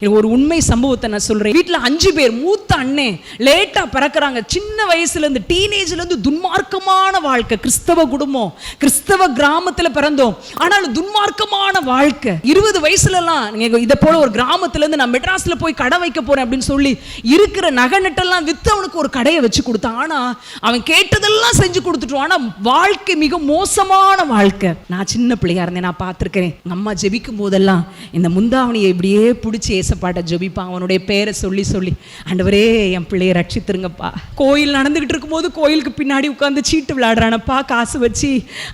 ஒரு உண்மை சம்பவத்தை நான் சொல்றேன். வீட்டுல 5 பேர், மூத்த அண்ணே லேட்டா பிறக்கிறாங்க. சின்ன வயசுல இருந்து டீனேஜ்ல இருந்து துன்மார்க்கமான வாழ்க்கை. கிறிஸ்தவ குடும்பம், கிறிஸ்தவ கிராமத்துல பிறந்தோம், ஆனாலும் துன்மார்க்கமான வாழ்க்கை. 20 வயசுல எல்லாம் இதை போல ஒரு கிராமத்துல இருந்து நான் மெட்ராஸ்ல போய் கடை வைக்க போறேன் அப்படின்னு சொல்லி இருக்கிற நகை நட்டெல்லாம் வித்து அவனுக்கு ஒரு கடையை வச்சு கொடுத்தான். ஆனா அவன் கேட்டதெல்லாம் செஞ்சு கொடுத்துட்டோம். ஆனா வாழ்க்கை மிக மோசமான வாழ்க்கை. நான் சின்ன பிள்ளையா இருந்தேன், நான் பார்த்திருக்கிறேன். அம்மா ஜெபிக்கும் போதெல்லாம் இந்த முந்தாவணியை இப்படியே பிடிச்சி பாட்ட ஜெபிப்பான். அவனுடைய பேரை சொல்லி சொல்லி, ஆண்டவரே என் பிள்ளையை ரட்சித்திருங்கப்பா. கோயில் நடந்துகிட்டு இருக்கும் போது கோயிலுக்கு பின்னாடி உட்கார்ந்து சீட்டு விளையாடுறானப்பா, காசு வச்சு.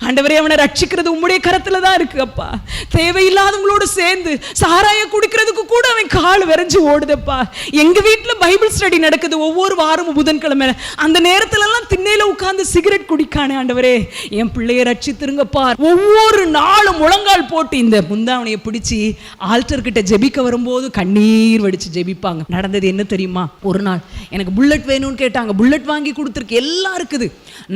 ஆண்டவரே அவனை ரட்சிக்கிறது உம்முடைய கரத்துல தான் இருக்கு அப்பா. தேவையில்லாதவங்களோடு சேர்ந்து சாராய குடிக்கிறதுக்கு கூட அவன் கால் விரைஞ்சு ஓடுதப்பா. எங்க வீட்டுல பைபிள் ஸ்டடி நடக்குது ஒவ்வொரு வாரமும் புதன்கிழமை. அந்த நேரத்துல எல்லாம் திண்ணையில உட்கார்ந்து சிகரெட் குடிக்கானே. ஆண்டவரே என் பிள்ளையை ரட்சித்திருங்கப்பா. ஒவ்வொரு நாளும் முழங்கால் போட்டு இந்த முந்தாவணியை பிடிச்சி ஆல்டர் கிட்ட ஜெபிக்க வரும்போது கண்ணீர் வடிச்சு ஜெபிப்பாங்க. நடந்தது என்ன தெரியுமா? ஒரு நாள் எனக்கு புல்லட் வேணும்னு கேட்டாங்க. புல்லட் வாங்கி கொடுத்துருக்கு, எல்லாம் இருக்குது.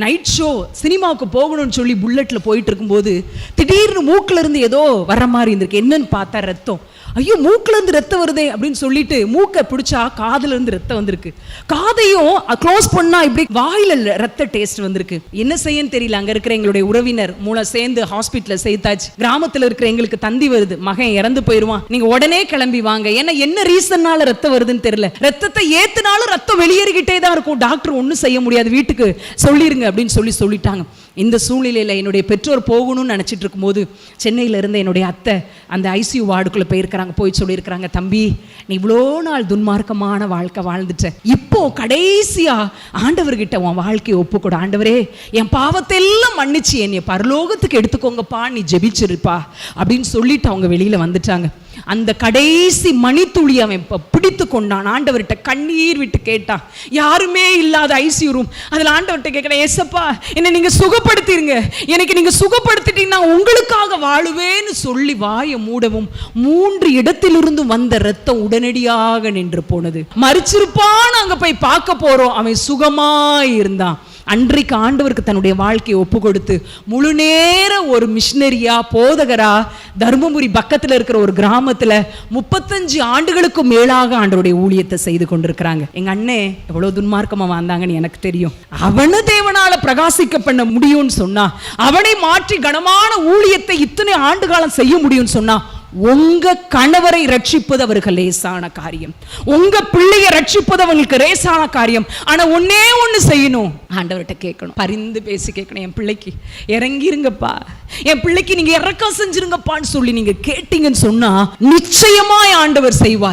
நைட் ஷோ சினிமாவுக்கு போகணும்னு சொல்லி புல்லட்ல போயிட்டு இருக்கும்போது திடீர்னு மூக்குல இருந்து ஏதோ வர்ற மாதிரி இருந்திருக்கு. என்னன்னு பார்த்தா ரத்தம். ஐயோ, மூக்குல இருந்து ரத்தம் வருதே அப்படின்னு சொல்லிட்டு மூக்கை பிடிச்சா காதுல இருந்து ரத்தம் வந்திருக்கு. காதையும் க்ளோஸ் பண்ணா இப்படி வாயில ரத்த டேஸ்ட் வந்திருக்கு. என்ன செய்யன்னு தெரியல. அங்க இருக்கிற எங்களுடைய உறவினர் மூலம் சேர்ந்து ஹாஸ்பிட்டல்ல சேர்த்தாச்சு. கிராமத்துல இருக்கிற எங்களுக்கு தந்தி வருது, மகன் இறந்து போயிருவான், நீங்க உடனே கிளம்பி வாங்க. ஏன்னா என்ன ரீசன்னால ரத்தம் வருதுன்னு தெரியல. ரத்தத்தை ஏத்துனாலும் ரத்தம் வெளியேறிக்கிட்டே தான் இருக்கும், டாக்டர் ஒன்றும் செய்ய முடியாது, வீட்டுக்கு சொல்லிருங்க அப்படின்னு சொல்லிட்டாங்க. இந்த சூழ்நிலையில் என்னுடைய பெற்றோர் போகணும்னு நினச்சிட்டு இருக்கும்போது சென்னையில் இருந்த என்னுடைய அத்தை அந்த ஐசியூ வார்டுக்குள்ளே போயிருக்கிறாங்க. போய் சொல்லியிருக்கிறாங்க, தம்பி நீ இவ்வளோ நாள் துன்மார்க்கமான வாழ்க்கை வாழ்ந்துட்ட, இப்போ கடைசியா ஆண்டவர்கிட்ட உன் வாழ்க்கையை ஒப்புக்கூட. ஆண்டவரே என் பாவத்தை எல்லாம் மன்னிச்சு என்னை பரலோகத்துக்கு எடுத்துக்கோங்கப்பா, நீ ஜெபிச்சிருப்பா அப்படின்னு சொல்லிட்டு அவங்க வெளியில் வந்துட்டாங்க. அந்த கடைசி மணித்துளி அவன் பிடித்து கொண்டான். ஆண்டவர்கிட்ட கண்ணீர் விட்டு கேட்டான். யாருமே இல்லாத ஐசியூ ரூம். அதில் ஆண்டவர்கிட்ட கேட்கிறேன், ஏசப்பா என்னை நீங்க சுகப்படுத்திருங்க, எனக்கு நீங்க சுகப்படுத்திட்டீங்கன்னா உங்களுக்காக வாழுவேன்னு சொல்லி வாயை மூடவும் 3 இடத்திலிருந்தும் வந்த ரத்தம் உடனடியாக நின்று போனது. மரிச்சிருப்பான்னு அங்க போய் பார்க்க போறோம், அவன் சுகமாய் இருந்தான். அன்றைக்கு ஆண்டவருக்கு தன்னுடைய வாழ்க்கையை ஒப்பு கொடுத்து முழு நேர ஒரு மிஷினரியா, போதகரா, தர்மபுரி பக்கத்தில் இருக்கிற ஒரு கிராமத்துல 35 ஆண்டுகளுக்கு மேலாக ஆண்டவருடைய ஊழியத்தை செய்து கொண்டிருக்கிறாங்க. எங்க அண்ணே எவ்வளவு துன்மார்க்கமா வாழ்ந்தாங்கன்னு எனக்கு தெரியும். அவனை தேவனால பிரகாசிக்க பண்ண முடியும்னு சொன்னா, அவனை மாற்றி கனமான ஊழியத்தை இத்தனை ஆண்டு காலம் செய்ய முடியும்னு சொன்னா, உங்க கணவரை ரட்சிப்பது அவருக்கு லேசான காரியம், உங்க பிள்ளையை ரட்சிப்பது அவங்களுக்கு லேசான காரியம். ஆனா ஒன்னே ஒண்ணு செய்யணும், ஆண்டவர்கிட்ட கேட்கணும், பரிந்து பேசி கேட்கணும். என் பிள்ளைக்கு இறங்கிருங்கப்பா, என் பிள்ளைக்கு நீங்க இறக்கம் செஞ்சிருங்கப்பான்னு சொல்லி நீங்க கேட்டீங்கன்னு சொன்னா நிச்சயமாய் ஆண்டவர் செய்வார்.